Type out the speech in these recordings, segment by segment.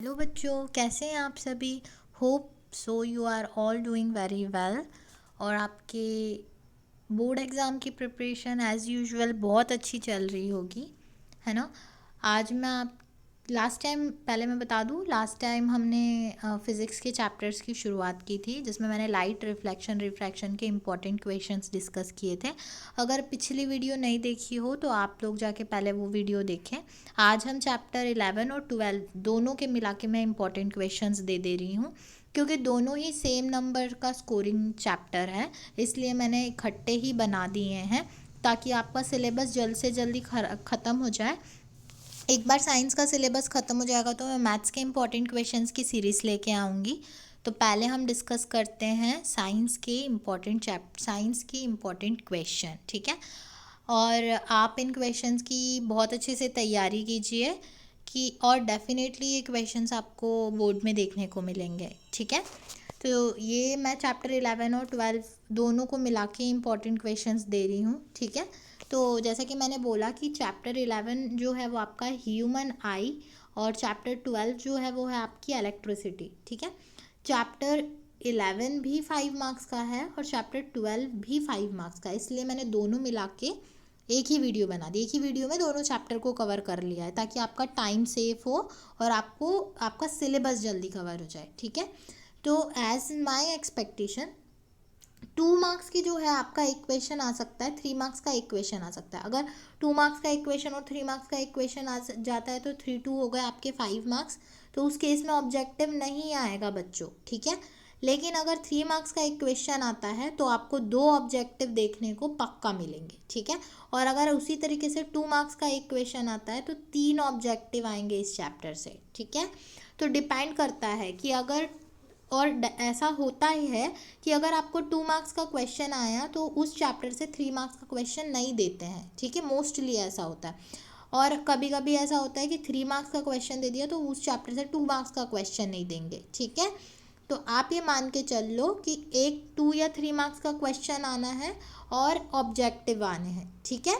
Hello बच्चों, कैसे हैं आप सभी। Hope so you are all doing very well. और आपके बोर्ड एग्ज़ाम की प्रिपरेशन एज़ यूजुअल बहुत अच्छी चल रही होगी, है ना। आज मैं आप लास्ट टाइम पहले मैं बता दूं, लास्ट टाइम हमने फ़िज़िक्स के चैप्टर्स की शुरुआत की थी, जिसमें मैंने लाइट, रिफ्लेक्शन, रिफ्रैक्शन के इम्पॉर्टेंट क्वेश्चंस डिस्कस किए थे। अगर पिछली वीडियो नहीं देखी हो तो आप लोग जाके पहले वो वीडियो देखें। आज हम चैप्टर 11 और 12 दोनों के मिला के मैं इम्पॉर्टेंट क्वेश्चंस दे रही हूँ, क्योंकि दोनों ही सेम नंबर का स्कोरिंग चैप्टर है, इसलिए मैंने इकट्ठे ही बना दिए हैं ताकि आपका सिलेबस जल्द से जल्दी ख़त्म हो जाए। एक बार साइंस का सिलेबस ख़त्म हो जाएगा तो मैं मैथ्स के इम्पॉर्टेंट क्वेश्चंस की सीरीज़ लेके आऊँगी। तो पहले हम डिस्कस करते हैं साइंस के इम्पॉर्टेंट क्वेश्चन, ठीक है। और आप इन क्वेश्चंस की बहुत अच्छे से तैयारी कीजिए कि और डेफिनेटली ये क्वेश्चंस आपको बोर्ड में देखने को मिलेंगे, ठीक है। तो ये मैं चैप्टर 11 और 12 दोनों को मिला के इम्पॉर्टेंट क्वेश्चंस दे रही हूँ, ठीक है। तो जैसा कि मैंने बोला कि चैप्टर 11 जो है वो आपका ह्यूमन आई, और चैप्टर 12 जो है वो है आपकी इलेक्ट्रिसिटी, ठीक है। चैप्टर 11 भी 5 मार्क्स का है और चैप्टर 12 भी 5 मार्क्स का है, इसलिए मैंने दोनों मिला के एक ही वीडियो बना दी। एक ही वीडियो में दोनों चैप्टर को कवर कर लिया है ताकि आपका टाइम सेफ हो और आपको आपका सिलेबस जल्दी कवर हो जाए, ठीक है। तो एज माई एक्सपेक्टेशन 2 मार्क्स की जो है आपका एक क्वेश्चन आ सकता है, 3 मार्क्स का एक क्वेश्चन आ सकता है। अगर 2 मार्क्स का एक क्वेश्चन और 3 मार्क्स का एक क्वेश्चन आ जाता है तो 3 2 हो गए आपके 5 मार्क्स। तो उस केस में ऑब्जेक्टिव नहीं आएगा बच्चों, ठीक है। लेकिन अगर 3 मार्क्स का एक क्वेश्चन आता है तो आपको 2 ऑब्जेक्टिव देखने को पक्का मिलेंगे, ठीक है। और अगर उसी तरीके से 2 मार्क्स का एक क्वेश्चन आता है तो 3 ऑब्जेक्टिव आएंगे इस चैप्टर से, ठीक है। तो डिपेंड करता है कि अगर और ऐसा होता ही है कि अगर आपको 2 मार्क्स का क्वेश्चन आया तो उस चैप्टर से 3 मार्क्स का क्वेश्चन नहीं देते हैं, ठीक है। मोस्टली ऐसा होता है। और कभी कभी ऐसा होता है कि 3 मार्क्स का क्वेश्चन दे दिया तो उस चैप्टर से 2 मार्क्स का क्वेश्चन नहीं देंगे, ठीक है। तो आप ये मान के चल लो कि एक 2 या 3 मार्क्स का क्वेश्चन आना है और ऑब्जेक्टिव आने हैं, ठीक है।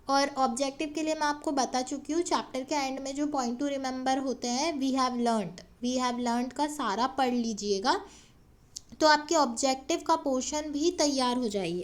और ऑब्जेक्टिव के लिए मैं आपको बता चुकी हूँ, चैप्टर के एंड में जो पॉइंट टू रिमेंबर होते हैं, वी हैव लर्नड का सारा पढ़ लीजिएगा, तो आपके ऑब्जेक्टिव का पोर्शन भी तैयार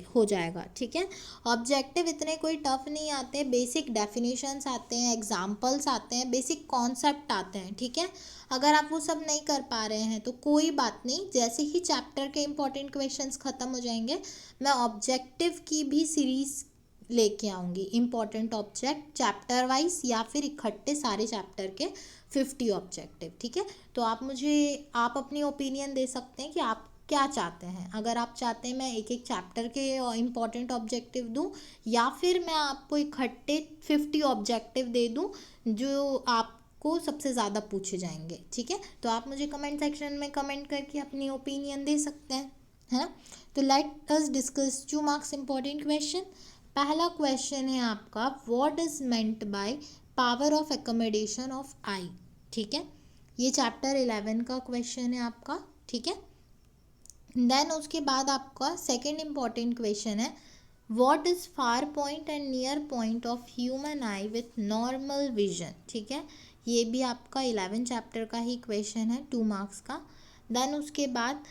हो जाएगा, ठीक है। ऑब्जेक्टिव इतने कोई टफ नहीं आते, बेसिक डेफिनेशंस आते हैं, एग्जांपल्स आते हैं, बेसिक कॉन्सेप्ट आते हैं, ठीक है। अगर आप वो सब नहीं कर पा रहे हैं तो कोई बात नहीं, जैसे ही चैप्टर के इंपॉर्टेंट क्वेश्चंस ख़त्म हो जाएंगे मैं ऑब्जेक्टिव की भी सीरीज़ लेके आऊँगी, इम्पॉर्टेंट ऑब्जेक्ट चैप्टर वाइज या फिर इकट्ठे सारे चैप्टर के 50 ऑब्जेक्टिव, ठीक है। तो आप अपनी ओपिनियन दे सकते हैं कि आप क्या चाहते हैं। अगर आप चाहते हैं मैं एक एक चैप्टर के इम्पॉर्टेंट ऑब्जेक्टिव दूं, या फिर मैं आपको इकट्ठे 50 ऑब्जेक्टिव दे दूं जो आपको सबसे ज़्यादा पूछे जाएंगे, ठीक है। तो आप मुझे कमेंट सेक्शन में कमेंट करके अपनी ओपिनियन दे सकते हैं, है ना। तो let us discuss 2 marks important question. पहला क्वेश्चन है आपका, what is meant by power of accommodation of eye, ठीक है। ये चैप्टर 11 का क्वेश्चन है आपका, ठीक है। देन उसके बाद आपका सेकेंड इम्पॉर्टेंट क्वेश्चन है, what is far point and near point of human I with normal vision, ठीक है। ये भी आपका 11 चैप्टर का ही क्वेश्चन है, 2 मार्क्स का। देन उसके बाद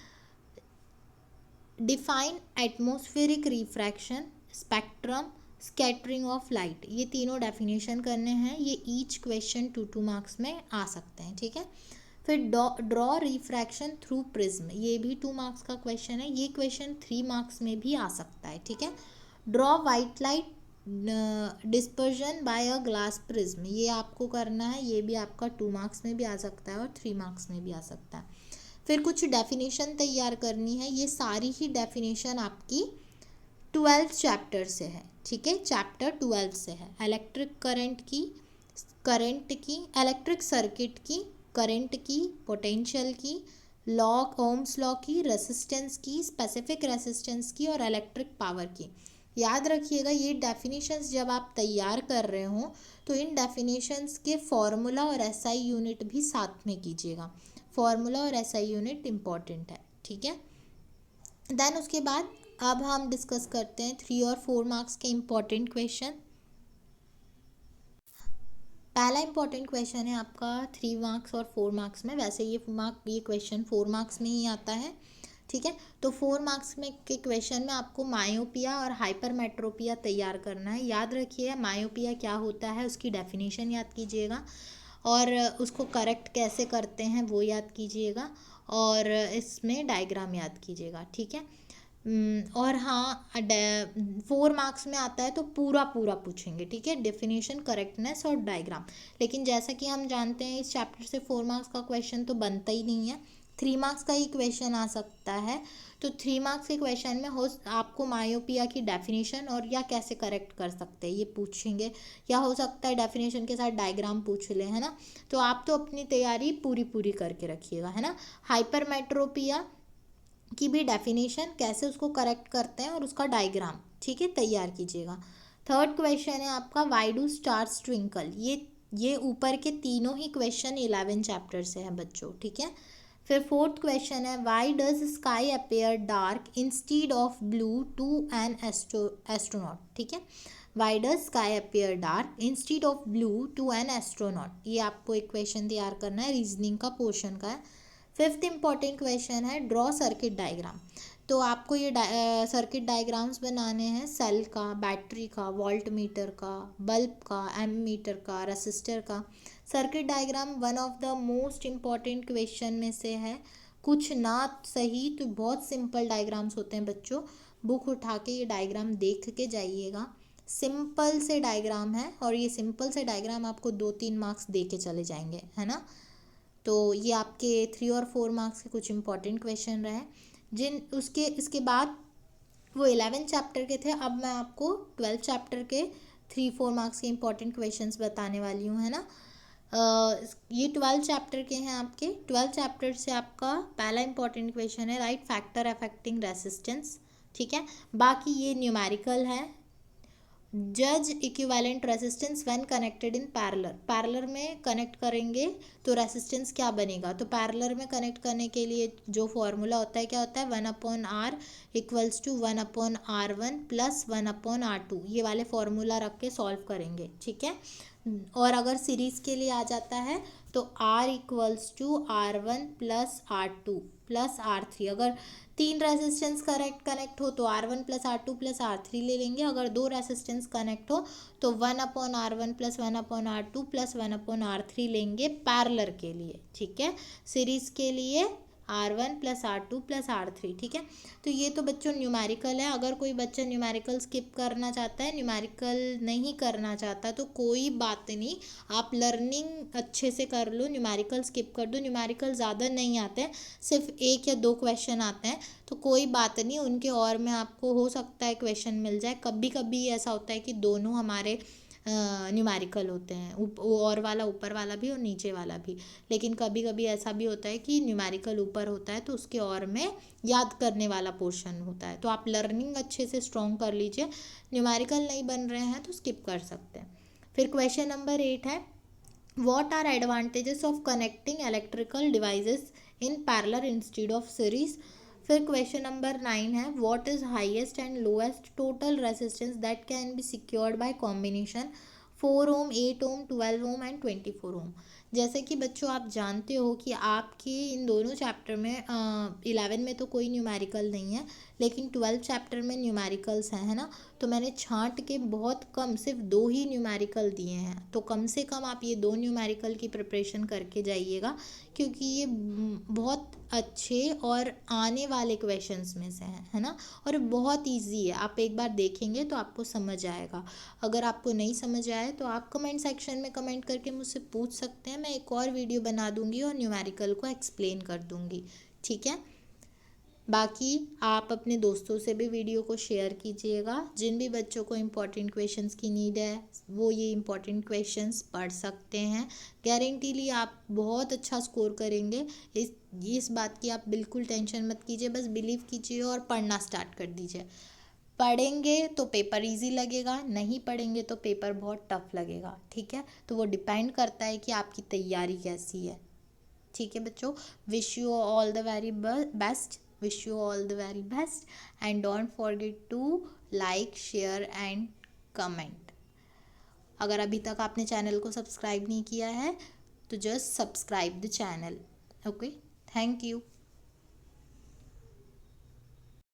define atmospheric refraction, spectrum, scattering of light, ये तीनों डेफिनेशन करने हैं। ये ईच क्वेश्चन 2 2 मार्क्स में आ सकते हैं, ठीक है। फिर ड्रॉ रिफ्रैक्शन थ्रू प्रिज्म, ये भी 2 मार्क्स का क्वेश्चन है। ये क्वेश्चन 3 मार्क्स में भी आ सकता है, ठीक है। Draw white light dispersion by a glass prism, ये आपको करना है। ये भी आपका 2 मार्क्स में भी आ सकता है और 3 मार्क्स में भी आ सकता है। फिर कुछ डेफिनेशन तैयार करनी है, ये सारी ही डेफिनेशन आपकी 12 चैप्टर से है, ठीक है। चैप्टर 12 से है इलेक्ट्रिक करंट की इलेक्ट्रिक सर्किट की, करंट की, पोटेंशियल की, लॉ ओम्स लॉ की, रेसिस्टेंस की, स्पेसिफिक रेसिस्टेंस की और इलेक्ट्रिक पावर की। याद रखिएगा, ये डेफिनेशंस जब आप तैयार कर रहे हो तो इन डेफिनेशंस के फॉर्मूला और एसआई यूनिट भी साथ में कीजिएगा। फॉर्मूला और एसआई यूनिट इम्पॉर्टेंट है, ठीक है। देन उसके बाद अब हम डिस्कस करते हैं 3 और 4 मार्क्स के इम्पॉर्टेंट क्वेश्चन। पहला इंपॉर्टेंट क्वेश्चन है आपका 3 मार्क्स और 4 मार्क्स में। वैसे ये क्वेश्चन 4 मार्क्स में ही आता है, ठीक है। तो 4 मार्क्स में के क्वेश्चन में आपको मायोपिया और हाइपरमेट्रोपिया तैयार करना है। याद रखिए मायोपिया क्या होता है, उसकी डेफिनेशन याद कीजिएगा, और उसको करेक्ट कैसे करते हैं वो याद कीजिएगा, और इसमें डायग्राम याद कीजिएगा, ठीक है। और हाँ, 4 मार्क्स में आता है तो पूरा पूरा पूछेंगे, ठीक है, डेफिनेशन, करेक्टनेस और डायग्राम। लेकिन जैसा कि हम जानते हैं इस चैप्टर से 4 मार्क्स का क्वेश्चन तो बनता ही नहीं है, 3 मार्क्स का ही क्वेश्चन आ सकता है। तो 3 मार्क्स के क्वेश्चन में हो आपको मायोपिया की डेफिनेशन और या कैसे करेक्ट कर सकते हैं ये पूछेंगे, या हो सकता है डेफिनेशन के साथ डायग्राम पूछ ले, है ना। तो आप तो अपनी तैयारी पूरी पूरी करके रखिएगा, है ना। हाइपरमेट्रोपिया की भी डेफिनेशन, कैसे उसको करेक्ट करते हैं और उसका डायग्राम, ठीक है, तैयार कीजिएगा। थर्ड क्वेश्चन है आपका वाई डू स्टार्स ट्विंकल। ये ऊपर के तीनों ही क्वेश्चन 11 चैप्टर से हैं बच्चों, ठीक है। फिर फोर्थ क्वेश्चन है why does sky appear dark instead of blue to an astronaut, ठीक है। Why does sky appear dark instead of blue to an astronaut, ये आपको एक क्वेश्चन तैयार करना है, रीजनिंग का पोर्शन का है। फिफ्थ इंपॉर्टेंट क्वेश्चन है ड्रॉ सर्किट डायग्राम। तो आपको ये सर्किट डायग्राम्स बनाने हैं सेल का, बैटरी का, वोल्ट मीटर का, बल्ब का, एमीटर का, रेसिस्टर का। Circuit diagram one of the most important question में से है। कुछ ना सही तो बहुत सिंपल डायग्राम्स होते हैं बच्चों, बुक उठा के ये डायग्राम देख के जाइएगा। सिंपल से डायग्राम है और ये सिंपल से डायग्राम आपको 2-3 मार्क्स दे के चले जाएंगे, है ना। तो ये आपके 3 और 4 मार्क्स के कुछ इंपॉर्टेंट क्वेश्चन रहे, जिन उसके इसके बाद वो 11 चैप्टर के थे। अब मैं आपको 12 चैप्टर के 3-4 मार्क्स के इंपॉर्टेंट क्वेश्चंस बताने वाली हूँ, है ना। ये 12 चैप्टर के हैं आपके। 12 चैप्टर से आपका पहला इंपॉर्टेंट क्वेश्चन है राइट फैक्टर अफेक्टिंग रेसिस्टेंस, ठीक है। बाकी ये न्यूमेरिकल है। जज equivalent resistance when connected in parallel, parallel में कनेक्ट करेंगे तो रेसिस्टेंस क्या बनेगा। तो पैरेलल में कनेक्ट करने के लिए जो फॉर्मूला होता है क्या होता है, 1/r equals to 1/r1 plus 1/r2, ये वाले फॉर्मूला रख के सॉल्व करेंगे, ठीक है। और अगर सीरीज के लिए आ जाता है तो r equals to r1 plus r2 plus r3। अगर 3 रेसिस्टेंस कनेक्ट हो तो r1 plus r2 plus r3 ले लेंगे। अगर 2 रेसिस्टेंस कनेक्ट हो तो 1/r1 plus 1/r2 plus 1/r3 लेंगे पैरेलल के लिए, ठीक है। सीरीज के लिए r1 plus r2 plus r3, ठीक है। तो ये तो बच्चों न्यूमेरिकल है। अगर कोई बच्चा न्यूमेरिकल स्किप करना चाहता है, न्यूमेरिकल नहीं करना चाहता तो कोई बात नहीं, आप लर्निंग अच्छे से कर लो, न्यूमेरिकल स्किप कर दो। न्यूमेरिकल ज़्यादा नहीं आते हैं, सिर्फ 1 या 2 क्वेश्चन आते हैं, तो कोई बात नहीं, उनके और में आपको हो सकता है क्वेश्चन मिल जाए। कभी कभी ऐसा होता है कि दोनों हमारे न्यूमेरिकल होते हैं, और वाला ऊपर वाला भी और नीचे वाला भी। लेकिन कभी कभी ऐसा भी होता है कि न्यूमेरिकल ऊपर होता है तो उसके और में याद करने वाला पोर्शन होता है। तो आप लर्निंग अच्छे से स्ट्रॉन्ग कर लीजिए, न्यूमेरिकल नहीं बन रहे हैं तो स्किप कर सकते हैं। फिर क्वेश्चन नंबर 8 है what are advantages of connecting electrical devices in parallel instead of series। फिर क्वेश्चन नंबर 9 है what is highest and lowest total resistance that can be secured by combination 4 ohm, 8 ohm, 12 ohm and 24 ohm। जैसे कि बच्चों आप जानते हो कि आपके इन दोनों चैप्टर में 11 में तो कोई न्यूमेरिकल नहीं है, लेकिन 12 चैप्टर में न्यूमेरिकल्स हैं, है ना। तो मैंने छांट के बहुत कम, सिर्फ 2 ही न्यूमेरिकल दिए हैं, तो कम से कम आप ये 2 न्यूमेरिकल की प्रिपरेशन करके जाइएगा, क्योंकि ये बहुत अच्छे और आने वाले क्वेश्चंस में से हैं, है ना। और बहुत इजी है, आप एक बार देखेंगे तो आपको समझ आएगा। अगर आपको नहीं समझ आए तो आप कमेंट सेक्शन में कमेंट करके मुझसे पूछ सकते हैं, मैं एक और वीडियो बना दूंगी और न्यूमेरिकल को एक्सप्लेन कर दूंगी, ठीक है। बाकी आप अपने दोस्तों से भी वीडियो को शेयर कीजिएगा। जिन भी बच्चों को इम्पोर्टेंट क्वेश्चंस की नीड है वो ये इम्पोर्टेंट क्वेश्चंस पढ़ सकते हैं। गारंटीली आप बहुत अच्छा स्कोर करेंगे, इस बात की आप बिल्कुल टेंशन मत कीजिए, बस बिलीव कीजिए और पढ़ना स्टार्ट कर दीजिए। पढ़ेंगे तो पेपर इजी लगेगा, नहीं पढ़ेंगे तो पेपर बहुत टफ लगेगा, ठीक है। तो वो डिपेंड करता है कि आपकी तैयारी कैसी है, ठीक है बच्चों। Wish you all the very best, wish you all the very best, and don't forget to like, share and comment. अगर अभी तक आपने चैनल को सब्सक्राइब नहीं किया है तो just subscribe the channel. Okay, thank you.